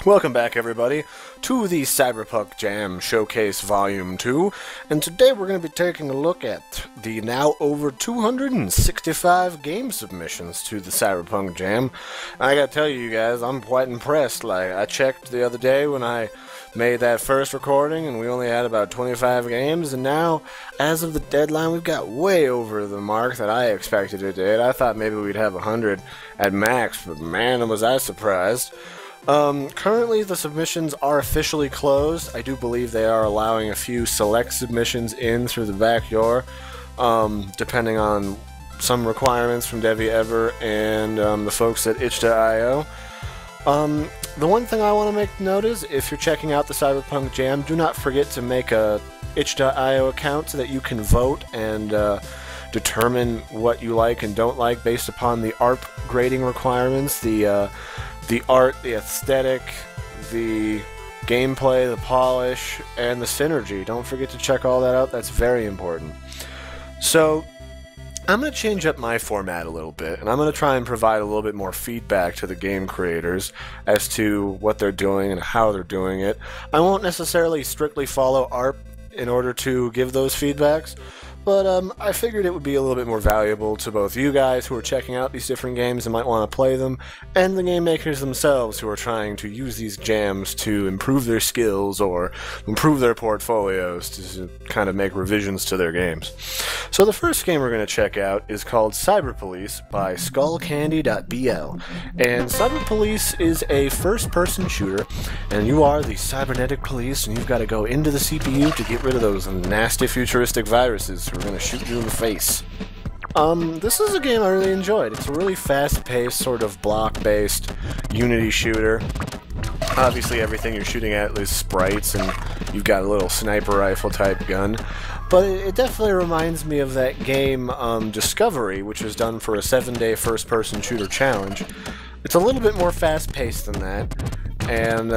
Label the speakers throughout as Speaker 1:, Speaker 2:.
Speaker 1: Welcome back, everybody, to the Cyberpunk Jam Showcase Volume 2, and today we're going to be taking a look at the now over 265 game submissions to the Cyberpunk Jam. I gotta tell you guys, I'm quite impressed. Like, I checked the other day when I made that first recording, and we only had about 25 games, and now, as of the deadline, we've got way over the mark that I expected it to hit. I thought maybe we'd have 100 at max, but man, was I surprised. Currently the submissions are officially closed. I do believe they are allowing a few select submissions in through the back door, depending on some requirements from DeviEver and the folks at itch.io. The one thing I want to make note is, if you're checking out the Cyberpunk Jam, do not forget to make a itch.io account so that you can vote and determine what you like and don't like based upon the ARP grading requirements, the art, the aesthetic, the gameplay, the polish, and the synergy. Don't forget to check all that out. That's very important. So, I'm going to change up my format a little bit, and I'm going to try and provide a little bit more feedback to the game creators as to what they're doing and how they're doing it. I won't necessarily strictly follow ARP in order to give those feedbacks, but I figured it would be a little bit more valuable to both you guys who are checking out these different games and might want to play them, and the game makers themselves who are trying to use these jams to improve their skills or improve their portfolios to kind of make revisions to their games. So the first game we're going to check out is called Cyberpolice by Skullcandy.bl. And Cyberpolice is a first-person shooter, and you are the cybernetic police, and you've got to go into the CPU to get rid of those nasty futuristic viruses who are going to shoot you in the face. This is a game I really enjoyed. It's a really fast-paced, sort of block-based Unity shooter. Obviously everything you're shooting at is sprites, and you've got a little sniper rifle type gun. But it definitely reminds me of that game Discovery, which was done for a 7-day first-person shooter challenge. It's a little bit more fast-paced than that, and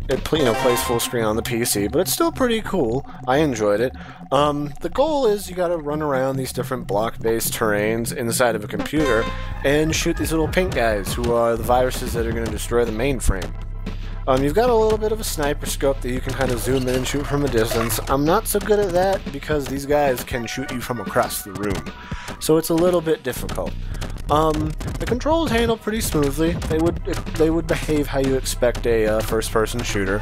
Speaker 1: it plays full screen on the PC, but it's still pretty cool. I enjoyed it. The goal is you gotta run around these different block-based terrains inside of a computer and shoot these little pink guys who are the viruses that are going to destroy the mainframe. You've got a little bit of a sniper scope that you can kind of zoom in and shoot from a distance. I'm not so good at that because these guys can shoot you from across the room, so it's a little bit difficult. The controls handle pretty smoothly. They would behave how you expect a first-person shooter.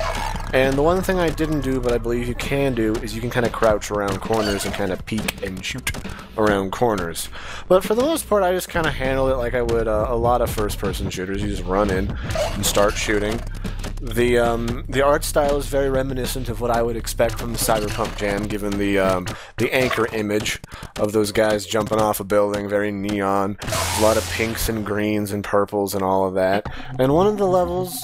Speaker 1: And the one thing I didn't do, but I believe you can do, is you can kind of crouch around corners and kind of peek and shoot around corners. But for the most part, I just kind of handle it like I would a lot of first-person shooters. You just run in and start shooting. The art style is very reminiscent of what I would expect from the Cyberpunk Jam, given the anchor image of those guys jumping off a building, very neon, a lot of pinks and greens and purples and all of that. And one of the levels,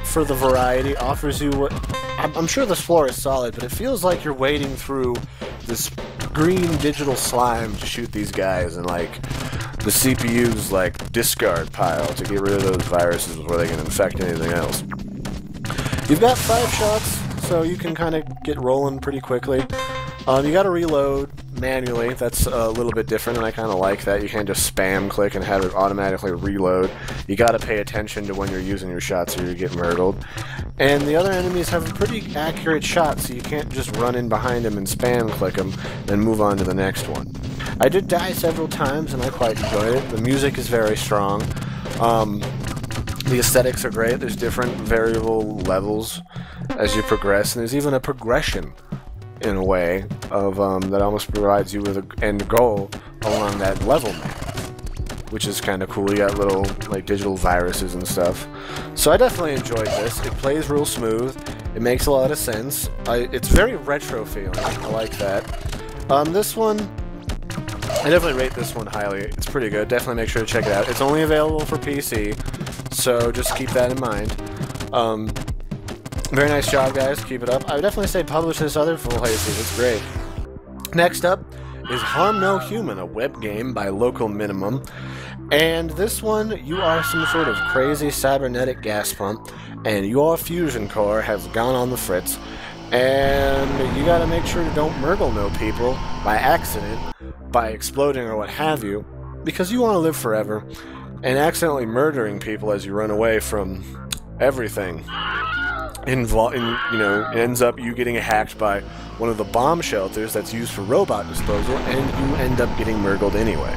Speaker 1: for the variety, offers you what... I'm sure this floor is solid, but it feels like you're wading through this green digital slime to shoot these guys, and like the CPU's like discard pile to get rid of those viruses before they can infect anything else. You've got 5 shots, so you can kind of get rolling pretty quickly. You gotta reload manually. That's a little bit different, and I kind of like that. You can't just spam click and have it automatically reload. You gotta pay attention to when you're using your shots or you get murdered. And the other enemies have a pretty accurate shot, so you can't just run in behind them and spam click them and move on to the next one. I did die several times, and I quite enjoyed it. The music is very strong. The aesthetics are great. There's different variable levels as you progress, and there's even a progression, in a way, of that almost provides you with an end goal along that level map, which is kind of cool. You got little like digital viruses and stuff. So I definitely enjoyed this. It plays real smooth. It makes a lot of sense. It's very retro feeling. I like that. This one, I definitely rate this one highly. It's pretty good. Definitely make sure to check it out. It's only available for PC, so just keep that in mind. Very nice job, guys. Keep it up. I would definitely say publish this other full places. It's great. Next up is Harm No Human, a web game by Local Minimum. And this one, you are some sort of crazy cybernetic gas pump, and your fusion core has gone on the fritz, and you gotta make sure to don't murgle no people by accident, by exploding or what have you, because you want to live forever, and accidentally murdering people as you run away from everything. Ends up you getting hacked by one of the bomb shelters that's used for robot disposal, and you end up getting murgled anyway.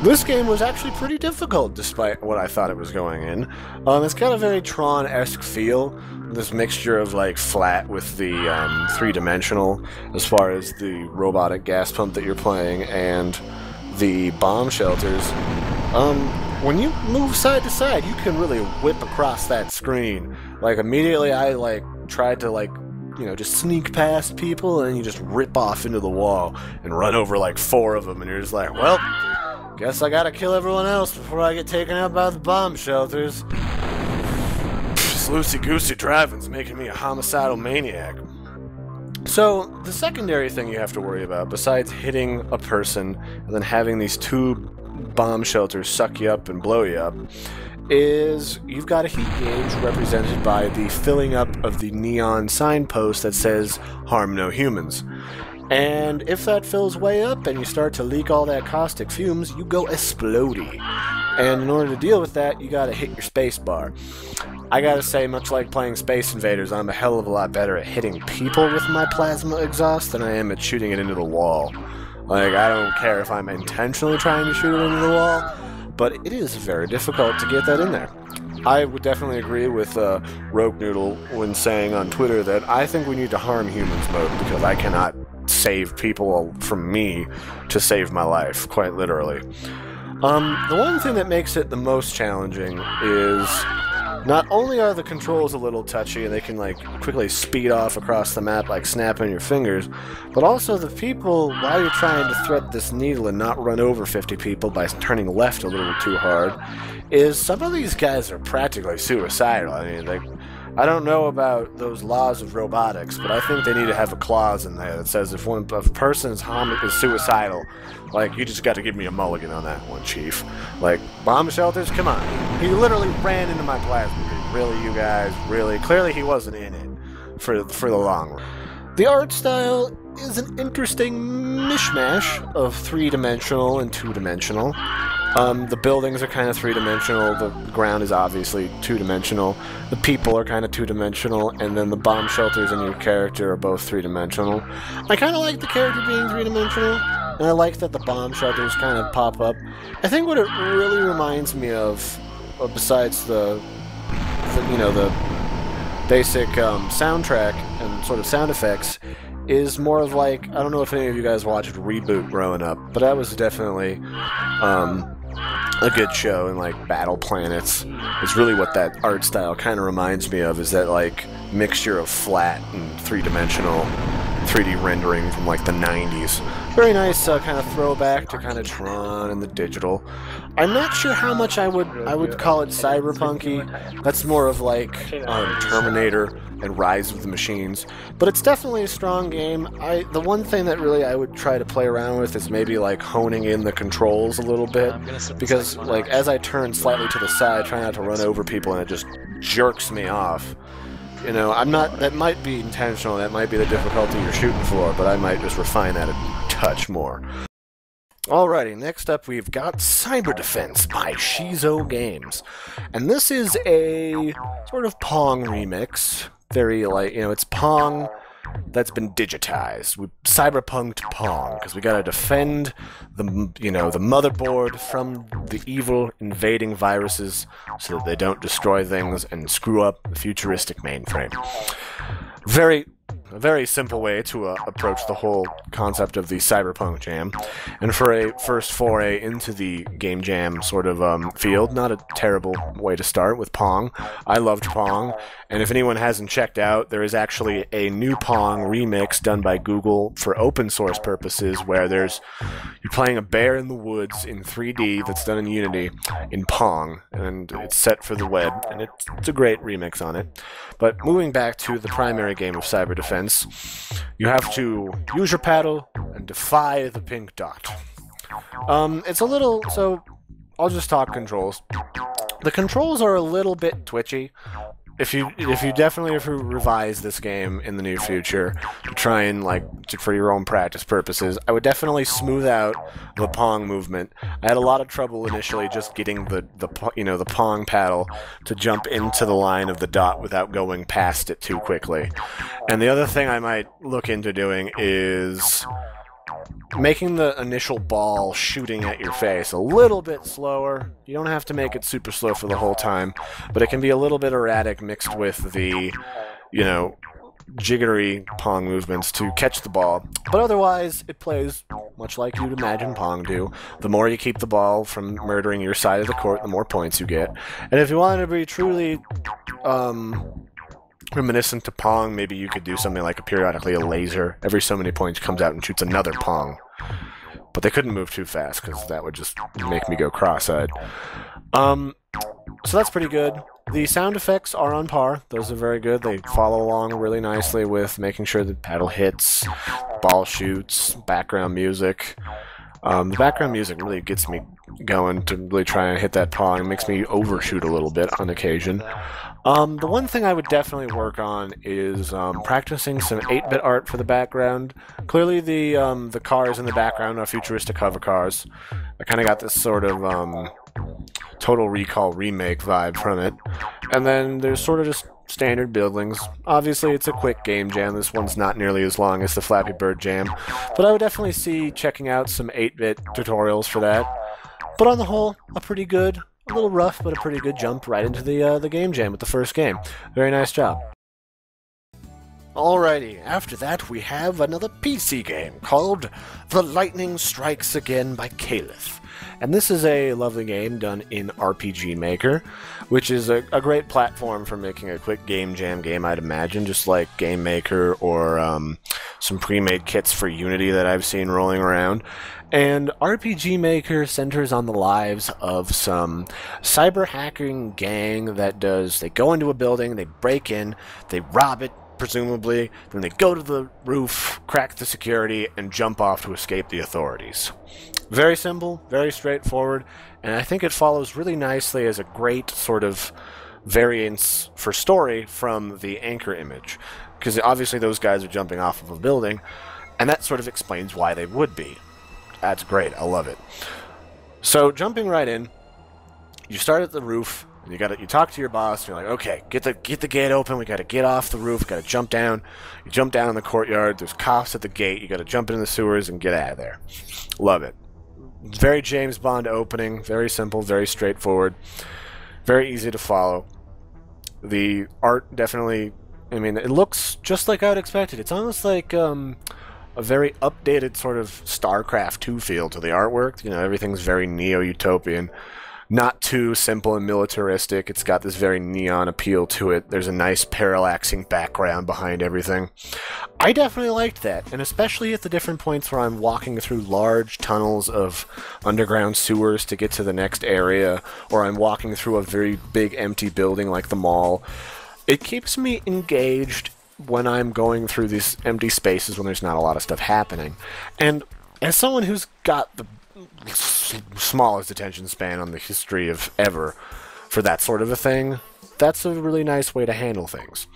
Speaker 1: This game was actually pretty difficult, despite what I thought it was going in. It's got a very Tron-esque feel, this mixture of like flat with the three-dimensional, as far as the robotic gas pump that you're playing, and the bomb shelters. When you move side to side, you can really whip across that screen. Like, immediately I, like, tried to, like, just sneak past people, and then you just rip off into the wall and run over, like, 4 of them, and you're just like, well, guess I gotta kill everyone else before I get taken out by the bomb shelters. This loosey-goosey driving's making me a homicidal maniac. So, the secondary thing you have to worry about, besides hitting a person and then having these 2 bomb shelters suck you up and blow you up, is you've got a heat gauge represented by the filling up of the neon signpost that says "Harm no humans." And if that fills way up and you start to leak all that caustic fumes, you go explodey. And in order to deal with that, you gotta hit your space bar. I gotta say, much like playing Space Invaders, I'm a hell of a lot better at hitting people with my plasma exhaust than I am at shooting it into the wall. Like, I don't care if I'm intentionally trying to shoot it into the wall, but it is very difficult to get that in there. I would definitely agree with Rogue Noodle when saying on Twitter that I think we need to harm humans mode, because I cannot save people from me to save my life, quite literally. The one thing that makes it the most challenging is not only are the controls a little touchy and they can like quickly speed off across the map like snapping your fingers, but also the people, while you're trying to thread this needle and not run over 50 people by turning left a little too hard, is some of these guys are practically suicidal. I mean, I don't know about those laws of robotics, but I think they need to have a clause in there that says if a person is suicidal, like, you just got to give me a mulligan on that one, Chief. Like, bomb shelters, come on. He literally ran into my plasma beam. Really, you guys? Really? Clearly he wasn't in it for the long run. The art style is an interesting mishmash of 3-dimensional and 2-dimensional. The buildings are kind of 3-dimensional, the ground is obviously 2-dimensional, the people are kind of 2-dimensional, and then the bomb shelters and your character are both 3-dimensional. I kind of like the character being 3-dimensional, and I like that the bomb shelters kind of pop up. I think what it really reminds me of, besides the basic soundtrack and sort of sound effects, is more of like, I don't know if any of you guys watched Reboot growing up, but that was definitely a good show, and like Battle Planets is really what that art style kind of reminds me of, is that like mixture of flat and 3-dimensional 3D rendering from like the 90s. Very nice kind of throwback to kind of Tron and the digital. I'm not sure how much I would call it cyberpunky. That's more of like Terminator and Rise of the Machines. But it's definitely a strong game. The one thing that really I would try to play around with is maybe like honing in the controls a little bit, because like as I turn slightly to the side, try not to run over people, and it just jerks me off. You know, that might be intentional, that might be the difficulty you're shooting for, but I might just refine that a touch more. Alrighty, next up we've got Cyber Defense by Shizo Games. And this is a sort of Pong remix. Very, like, it's Pong that's been digitized. We cyberpunked Pong, because we gotta defend the motherboard from the evil invading viruses so that they don't destroy things and screw up the futuristic mainframe. A very simple way to approach the whole concept of the Cyberpunk Jam. And for a first foray into the Game Jam sort of field, not a terrible way to start with Pong. I loved Pong, and if anyone hasn't checked out, there is actually a new Pong remix done by Google for open source purposes, where you're playing a bear in the woods in 3D that's done in Unity in Pong, and it's set for the web, and it's a great remix on it. But moving back to the primary game of Cyber Defense, you have to use your paddle and defy the pink dot. It's a little, so I'll just talk controls. The controls are a little bit twitchy. if you definitely revise this game in the near future to try and for your own practice purposes, I would definitely smooth out the Pong movement. I had a lot of trouble initially just getting the Pong paddle to jump into the line of the dot without going past it too quickly. And the other thing I might look into doing is making the initial ball shooting at your face a little bit slower. You don't have to make it super slow for the whole time, but it can be a little bit erratic mixed with the, jiggery Pong movements to catch the ball. But otherwise, it plays much like you'd imagine Pong do. The more you keep the ball from murdering your side of the court, the more points you get. And if you want to be truly reminiscent to Pong, maybe you could do something like periodically a laser. Every so many points comes out and shoots another Pong. But they couldn't move too fast, because that would just make me go cross-eyed. So that's pretty good. The sound effects are on par. Those are very good. They follow along really nicely with making sure the paddle hits, ball shoots, background music. The background music really gets me going to really try and hit that Pong. It makes me overshoot a little bit on occasion. The one thing I would definitely work on is practicing some 8-bit art for the background. Clearly the cars in the background are futuristic hover cars. I kind of got this sort of Total Recall remake vibe from it. And then there's sort of just standard buildings. Obviously it's a quick game jam. This one's not nearly as long as the Flappy Bird Jam. But I would definitely see checking out some 8-bit tutorials for that. But on the whole, a little rough, but a pretty good jump right into the game jam with the first game. Very nice job. Alrighty, after that we have another PC game called The Lightning Strikes Again by Caliph. And this is a lovely game done in RPG Maker, which is a great platform for making a quick game jam game, I'd imagine, just like Game Maker or some pre-made kits for Unity that I've seen rolling around. And RPG Maker centers on the lives of some cyber hacking gang they go into a building, they break in, they rob it, presumably, then they go to the roof, crack the security, and jump off to escape the authorities. Very simple, very straightforward, and I think it follows really nicely as a great sort of variance for story from the anchor image. Because obviously those guys are jumping off of a building, and that sort of explains why they would be. That's great, I love it. So, jumping right in, you start at the roof, and you talk to your boss, and you're like, okay, get the gate open, we gotta get off the roof, gotta jump down. You jump down in the courtyard, there's cops at the gate, you gotta jump into the sewers and get out of there. Love it. Very James Bond opening, very simple, very straightforward, very easy to follow. The art definitely, it looks just like I would expect it. It's almost like a very updated sort of StarCraft 2 feel to the artwork. Everything's very neo-utopian. Not too simple and militaristic. It's got this very neon appeal to it. There's a nice parallaxing background behind everything. I definitely liked that, and especially at the different points where I'm walking through large tunnels of underground sewers to get to the next area, or I'm walking through a very big empty building like the mall. It keeps me engaged when I'm going through these empty spaces when there's not a lot of stuff happening. And as someone who's got the smallest attention span on the history of ever for that sort of a thing, that's a really nice way to handle things.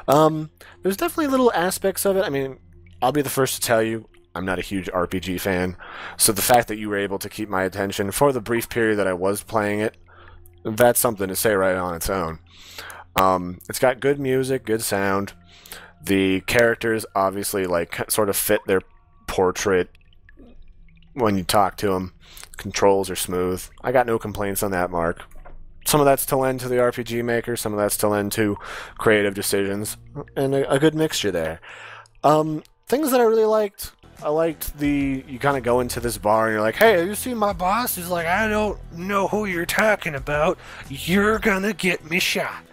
Speaker 1: There's definitely little aspects of it. I'll be the first to tell you, I'm not a huge RPG fan, so the fact that you were able to keep my attention for the brief period that I was playing it, that's something to say right on its own. It's got good music, good sound. The characters obviously sort of fit their portrait when you talk to them. Controls are smooth. I got no complaints on that mark. Some of that's to lend to the RPG Maker, some of that's to lend to creative decisions, and a good mixture there. Things that I really liked. I liked you kind of go into this bar and you're like, hey, have you seen my boss? He's like, I don't know who you're talking about. You're gonna get me shot.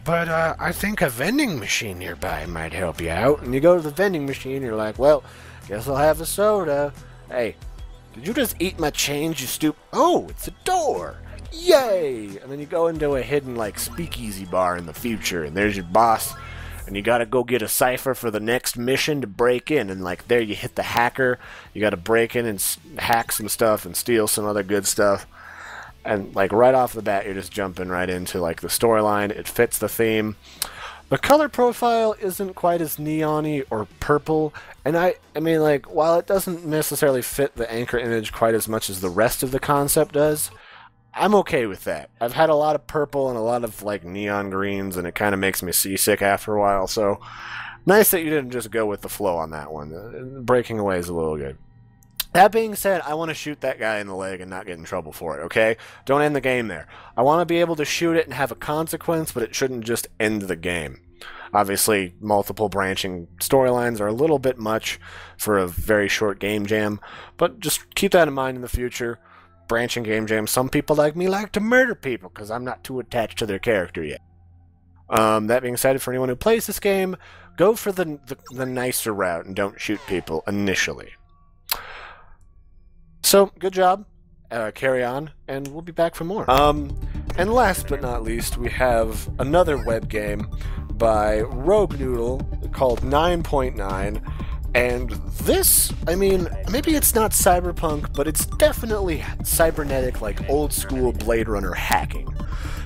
Speaker 1: But I think a vending machine nearby might help you out. And you go to the vending machine and you're like, well, guess I'll have a soda. Hey, did you just eat my change, you Oh, it's a door! Yay! And then you go into a hidden, speakeasy bar in the future, and there's your boss, and you gotta go get a cipher for the next mission to break in, and, there you hit the hacker, you gotta break in and hack some stuff and steal some other good stuff. And like right off the bat, you're just jumping right into like the storyline. It fits the theme. The color profile isn't quite as neon-y or purple, and I mean, like, while it doesn't necessarily fit the anchor image quite as much as the rest of the concept does, I'm okay with that. I've had a lot of purple and a lot of, like, neon greens, and it kind of makes me seasick after a while, so nice that you didn't just go with the flow on that one. Breaking away is a little good. That being said, I want to shoot that guy in the leg and not get in trouble for it, okay? Don't end the game there. I want to be able to shoot it and have a consequence, but it shouldn't just end the game. Obviously, multiple branching storylines are a little bit much for a very short game jam, but just keep that in mind in the future. Branching game jams, some people like me like to murder people because I'm not too attached to their character yet. That being said, for anyone who plays this game, go for the nicer route and don't shoot people initially. So, good job. Carry on, and we'll be back for more. And last but not least, we have another web game by Rogue Noodle called 9.9. And this, I mean, maybe it's not cyberpunk, but it's definitely cybernetic, like old-school Blade Runner hacking.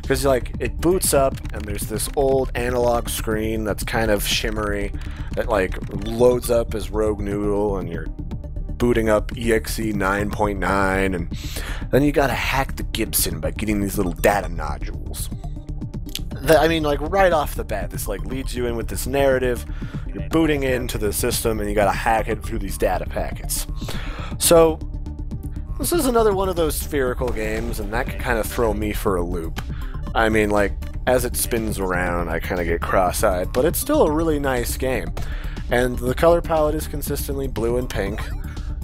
Speaker 1: Because, like, it boots up, and there's this old analog screen that's kind of shimmery that, like, loads up as Rogue Noodle, and you're booting up exe 9.9, and then you gotta hack the Gibson by getting these little data nodules. I mean, like, right off the bat, this, like, leads you in with this narrative. You're booting into the system, and you gotta hack it through these data packets. So, this is another one of those spherical games, and that can kind of throw me for a loop. I mean, like, as it spins around, I kind of get cross-eyed, but it's still a really nice game. And the color palette is consistently blue and pink.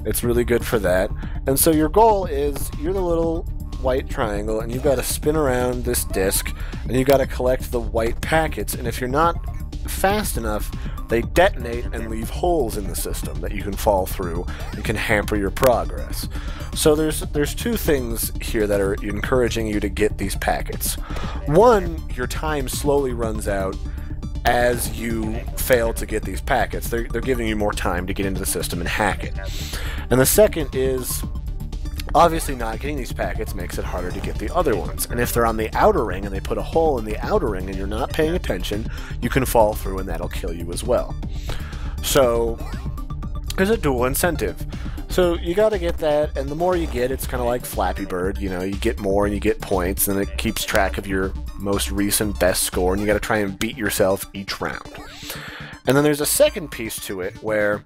Speaker 1: It's really good for that. And so your goal is, you're the little white triangle, and you've got to spin around this disc, and you've got to collect the white packets, and if you're not fast enough, they detonate and leave holes in the system that you can fall through and can hamper your progress. So there's two things here that are encouraging you to get these packets. One, your time slowly runs out as you fail to get these packets. They're giving you more time to get into the system and hack it. And the second is, obviously not getting these packets makes it harder to get the other ones. And if they're on the outer ring and they put a hole in the outer ring and you're not paying attention, you can fall through and that'll kill you as well. So there's a dual incentive. So you gotta get that, and the more you get, it's kind of like Flappy Bird, you know, you get more and you get points, and it keeps track of your most recent best score, and you gotta try and beat yourself each round. And then there's a second piece to it where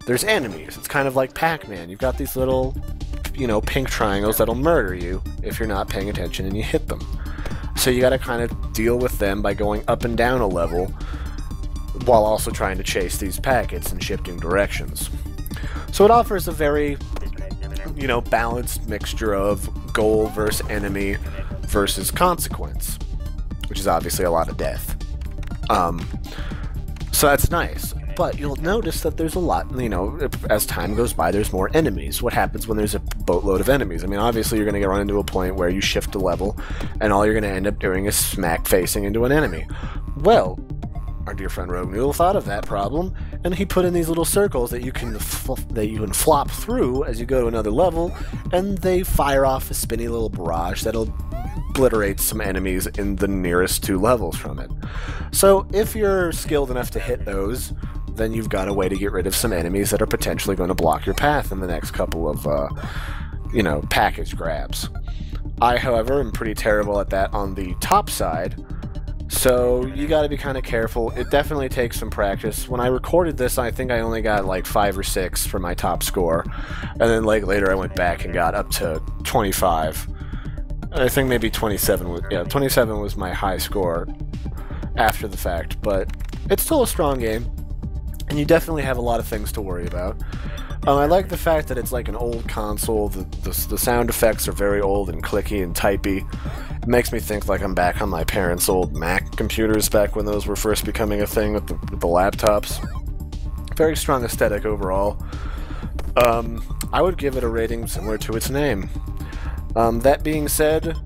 Speaker 1: there's enemies. It's kind of like Pac-Man. You've got these little, you know, pink triangles that'll murder you if you're not paying attention and you hit them. So you gotta kind of deal with them by going up and down a level while also trying to chase these packets in shifting directions. So it offers a very, you know, balanced mixture of goal versus enemy versus consequence, which is obviously a lot of death. So that's nice. But you'll notice that there's a lot, you know, as time goes by, there's more enemies. What happens when there's a boatload of enemies? I mean, obviously you're going to run into a point where you shift a level, and all you're going to end up doing is smack facing into an enemy. Well, our dear friend Rogue Noodle thought of that problem, and he put in these little circles that you can flop through as you go to another level, and they fire off a spinny little barrage that'll obliterate some enemies in the nearest two levels from it. So if you're skilled enough to hit those, then you've got a way to get rid of some enemies that are potentially going to block your path in the next couple of, you know, package grabs. I, however, am pretty terrible at that on the top side, so you gotta be kind of careful. It definitely takes some practice. When I recorded this, I think I only got like 5 or 6 for my top score, and then like later I went back and got up to 25. I think maybe 27 was, yeah, 27 was my high score after the fact, but it's still a strong game, and you definitely have a lot of things to worry about. I like the fact that it's like an old console. The sound effects are very old and clicky and typey. It makes me think like I'm back on my parents' old Mac computers back when those were first becoming a thing with the laptops. Very strong aesthetic overall. I would give it a rating similar to its name. That being said,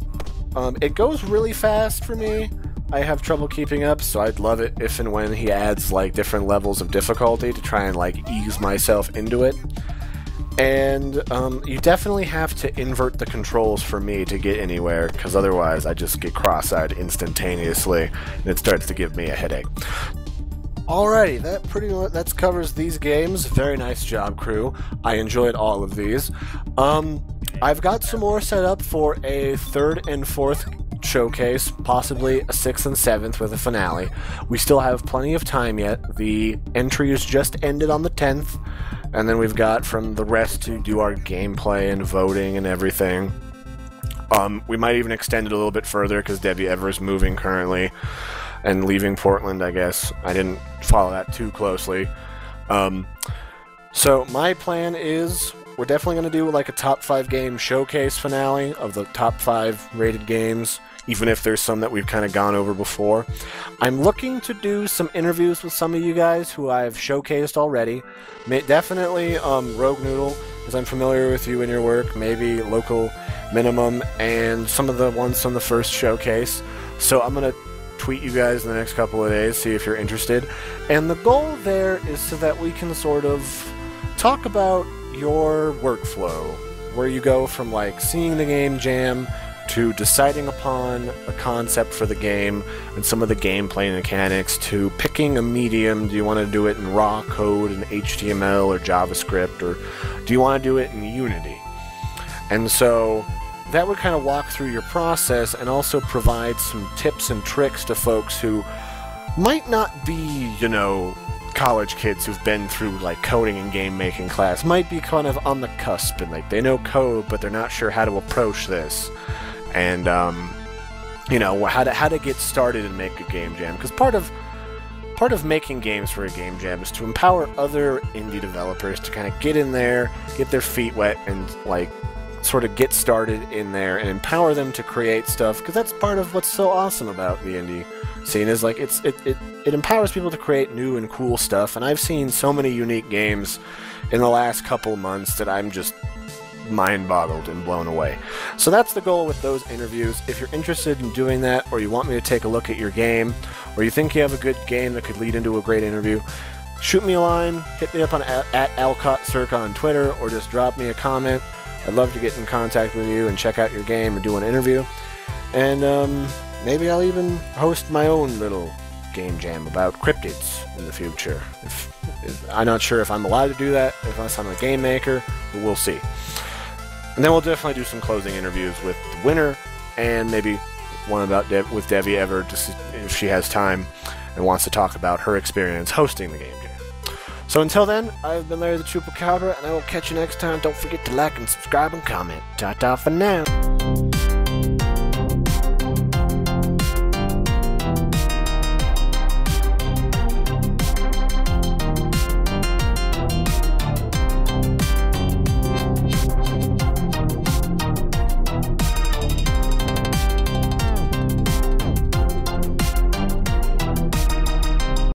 Speaker 1: it goes really fast for me. I have trouble keeping up, so I'd love it if and when he adds like different levels of difficulty to try and like ease myself into it. And you definitely have to invert the controls for me to get anywhere, because otherwise I just get cross-eyed instantaneously, and it starts to give me a headache. Alrighty, that covers these games. Very nice job, crew. I enjoyed all of these. I've got some more set up for a 3rd and 4th showcase, possibly a 6th and 7th with a finale. We still have plenty of time yet. The entries just ended on the 10th, and then we've got from the rest to do our gameplay and voting and everything. We might even extend it a little bit further because Debbie Ever is moving currently and leaving Portland, I guess. I didn't follow that too closely. So my plan is we're definitely going to do like a top 5 game showcase finale of the top 5 rated games, even if there's some that we've kind of gone over before. I'm looking to do some interviews with some of you guys who I've showcased already. Definitely Rogue Noodle, because I'm familiar with you and your work, maybe Local Minimum, and some of the ones from the first showcase. So I'm going to tweet you guys in the next couple of days, see if you're interested. And the goal there is so that we can sort of talk about your workflow, where you go from like seeing the game jam to deciding upon a concept for the game and some of the gameplay mechanics to picking a medium. Do you want to do it in raw code in HTML or JavaScript, or do you want to do it in Unity? And so that would kind of walk through your process and also provide some tips and tricks to folks who might not be, you know, college kids who've been through like coding and game making class, might be kind of on the cusp and like they know code but they're not sure how to approach this, and you know, how to get started and make a game jam, because part of making games for a game jam is to empower other indie developers to kind of get in there, get their feet wet, and like sort of get started in there and empower them to create stuff, because that's part of what's so awesome about the indie scene, is like it empowers people to create new and cool stuff. And I've seen so many unique games in the last couple months that I'm just mind-boggled and blown away. So that's the goal with those interviews. If you're interested in doing that, or you want me to take a look at your game, or you think you have a good game that could lead into a great interview, shoot me a line, hit me up on at AlcottCirca on Twitter, or just drop me a comment. I'd love to get in contact with you and check out your game and do an interview. And maybe I'll even host my own little game jam about cryptids in the future. I'm not sure if I'm allowed to do that, unless I'm a game maker, but we'll see. And then we'll definitely do some closing interviews with the winner, and maybe one about with Debbie Ever, just if she has time and wants to talk about her experience hosting the game jam. So until then, I've been Larry the Chupacabra, and I will catch you next time. Don't forget to like and subscribe and comment. Ta-ta for now.